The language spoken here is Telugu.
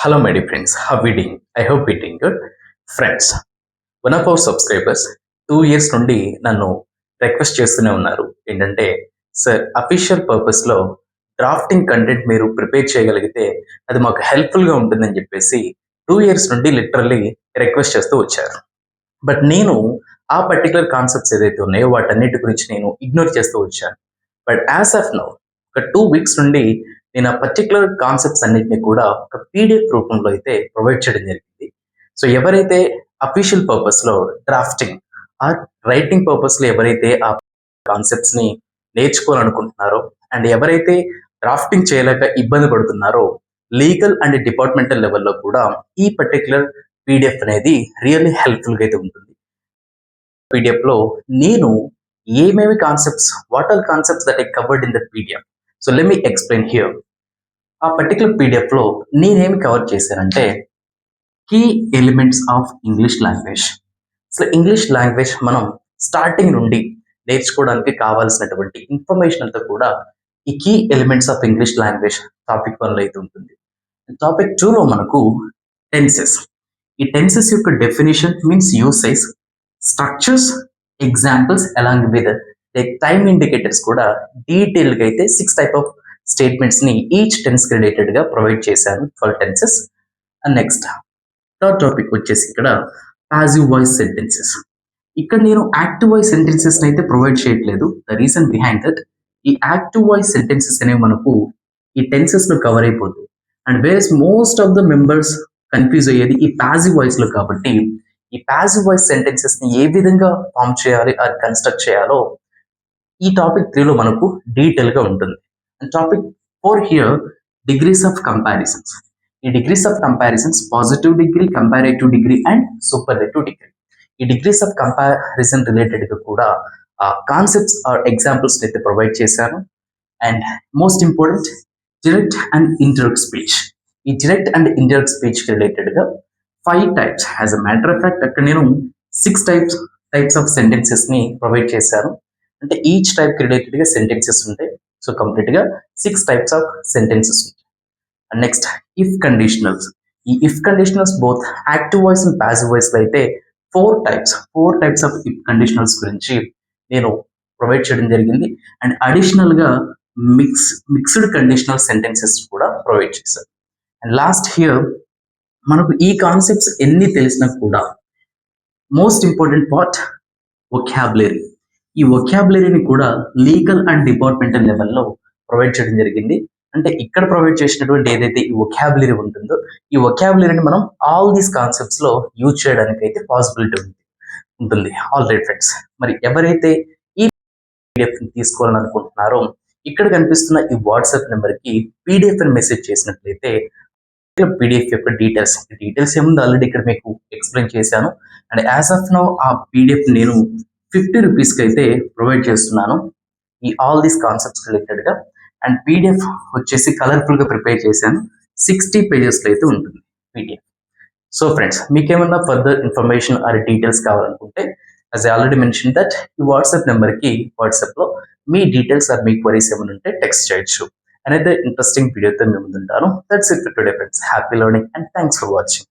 Hello, my dear friends. How are we doing? I hope we're doing good. Friends, one of our subscribers 2 years నుండి నన్ను రిక్వెస్ట్ చేస్తూనే ఉన్నారు. ఏంటంటే, సార్ అఫీషియల్ పర్పస్లో డ్రాఫ్టింగ్ కంటెంట్ మీరు ప్రిపేర్ చేయగలిగితే అది మాకు హెల్ప్ఫుల్గా ఉంటుందని చెప్పేసి 2 years నుండి లిటరల్లీ రిక్వెస్ట్ చేస్తూ వచ్చారు. బట్ నేను ఆ పర్టికులర్ కాన్సెప్ట్స్ ఏదైతే ఉన్నాయో వాటన్నిటి గురించి నేను ఇగ్నోర్ చేస్తూ వచ్చాను. బట్ యాజ్ ఆఫ్ నౌ ఒక 2 weeks నుండి నేను ఆ పర్టికులర్ కాన్సెప్ట్స్ అన్నిటిని కూడా ఒక పీడిఎఫ్ రూపంలో అయితే ప్రొవైడ్ చేయడం జరిగింది. సో ఎవరైతే అఫీషియల్ పర్పస్లో డ్రాఫ్టింగ్ ఆర్ రైటింగ్ పర్పస్లో ఎవరైతే ఆ కాన్సెప్ట్స్ని నేర్చుకోవాలనుకుంటున్నారో అండ్ ఎవరైతే డ్రాఫ్టింగ్ చేయలేక ఇబ్బంది పడుతున్నారో లీగల్ అండ్ డిపార్ట్మెంటల్ లెవెల్లో కూడా ఈ పర్టికులర్ పీడిఎఫ్ అనేది రియల్లీ హెల్ప్ఫుల్గా అయితే ఉంటుంది. పీడిఎఫ్లో నేను ఏమేమి concepts what are concepts that I covered in the PDF. So let me explain here. ఆ పర్టికులర్ పీడిఎఫ్లో నేనేమి కవర్ చేశానంటే key elements of English language. అసలు ఇంగ్లీష్ లాంగ్వేజ్ మనం స్టార్టింగ్ నుండి నేర్చుకోవడానికి కావాల్సినటువంటి ఇన్ఫర్మేషన్ అంతా కూడా ఈ key elements of English language topic 1లో అయితే ఉంటుంది. టాపిక్ 2లో మనకు టెన్సెస్. ఈ టెన్సెస్ యొక్క definition means usage, structures, examples along with time indicators కూడా డీటెయిల్గా అయితే 6 టైప్ ఆఫ్ స్టేట్మెంట్స్ని ఈచ్ టెన్స్కి రిలేటెడ్గా ప్రొవైడ్ చేశాను for tenses. And next third topic వచ్చేసి ఇక్కడ పాసివ్ వాయిస్ సెంటెన్సెస్. ఇక్కడ నేను యాక్టివ్ వాయిస్ సెంటెన్సెస్ అయితే ప్రొవైడ్ చేయట్లేదు. ద రీజన్ బిహైండ్ దట్ ఈ యాక్టివ్ వాయిస్ సెంటెన్సెస్ అనేవి మనకు ఈ టెన్సెస్లో కవర్ అయిపోతాయి and where's most of the members confuse అయ్యేది ఈ పాసివ్ వాయిస్లో. కాబట్టి ఈ పాసివ్ వాయిస్ సెంటెన్సెస్ని ఏ విధంగా ఫామ్ చేయాలి అది కన్స్ట్రక్ట్ చేయాలో ఈ టాపిక్ 3లో మనకు డీటెయిల్గా ఉంటుంది. And topic 4 here degrees of comparisons. ఈ degrees of comparisons positive degree, comparative degree and superlative degree. ఈ డిగ్రీస్ ఆఫ్ కంపారిజన్ రిలేటెడ్గా కూడా కాన్సెప్ట్స్ ఆర్ ఎగ్జాంపుల్స్ అయితే ప్రొవైడ్ చేశాను. And most important direct and indirect speech. ఈ డిరెక్ట్ అండ్ ఇండైరెక్ట్ స్పీచ్కి రిలేటెడ్గా 5 types. As a matter of fact అక్కడ నేను 6 types ఆఫ్ సెంటెన్సెస్ని ప్రొవైడ్ చేశాను. అంటే ఈచ్ టైప్కి రిలేటెడ్గా సెంటెన్సెస్ ఉంటాయి. సో కంప్లీట్గా 6 types ఆఫ్ సెంటెన్సెస్ ఉంటాయి. And next if conditionals. ఈ if conditionals both active voice and passive వాయిస్లో అయితే 4 types ఆఫ్ ఇఫ్ కండిషనల్స్ గురించి నేను ప్రొవైడ్ చేయడం జరిగింది. అండ్ అడిషనల్గా మిక్స్డ్ కండిషనల్ సెంటెన్సెస్ కూడా ప్రొవైడ్ చేశాను. అండ్ లాస్ట్ హియర్ మనకు ఈ కాన్సెప్ట్స్ ఎన్ని తెలిసినా కూడా మోస్ట్ ఇంపార్టెంట్ పార్ట్ వొకాబులరీ. ఈ వొకాబులరీని కూడా లీగల్ అండ్ డిపార్ట్మెంటల్ లెవెల్లో ప్రొవైడ్ చేయడం జరిగింది. అంటే ఇక్కడ ప్రొవైడ్ చేసినటువంటి ఏదైతే ఈ వొకాబులరీ ఉంటుందో ఈ వొకాబులరీని మనం ఆల్ దీస్ కాన్సెప్ట్స్లో యూజ్ చేయడానికి అయితే పాసిబిలిటీ ఉంటుంది. ఆల్ రైట్ ఫ్రెండ్స్, మరి ఎవరైతే ఈ పీడిఎఫ్ తీసుకోవాలని అనుకుంటున్నారో ఇక్కడ కనిపిస్తున్న ఈ వాట్సాప్ నెంబర్కి పీడిఎఫ్ అని మెసేజ్ చేసినట్లయితే పీడిఎఫ్ యొక్క డీటెయిల్స్ ఏముందో ఆల్రెడీ ఇక్కడ మీకు ఎక్స్ప్లెయిన్ చేశాను. అండ్ యాజ్ ఆఫ్ నౌ ఆ పీడిఎఫ్ నేను 50 రూపీస్కి అయితే ప్రొవైడ్ చేస్తున్నాను ఈ ఆల్ దీస్ కాన్సెప్ట్స్ రిలేటెడ్గా. అండ్ పీడిఎఫ్ వచ్చేసి కలర్ఫుల్గా ప్రిపేర్ చేశాను. 60 పేజెస్లో అయితే ఉంటుంది పీడిఎఫ్. సో ఫ్రెండ్స్, మీకేమన్నా ఫర్దర్ ఇన్ఫర్మేషన్ ఆర్ డీటెయిల్స్ కావాలనుకుంటే as I already mention that ఈ వాట్సాప్ నెంబర్కి వాట్సాప్లో మీ డీటెయిల్స్ ఆర్ మీ క్వరీస్ ఏమైనా ఉంటే టెక్స్ట్ చేయొచ్చు. Another interesting video to me. That's it for today, friends. Happy learning and thanks for watching.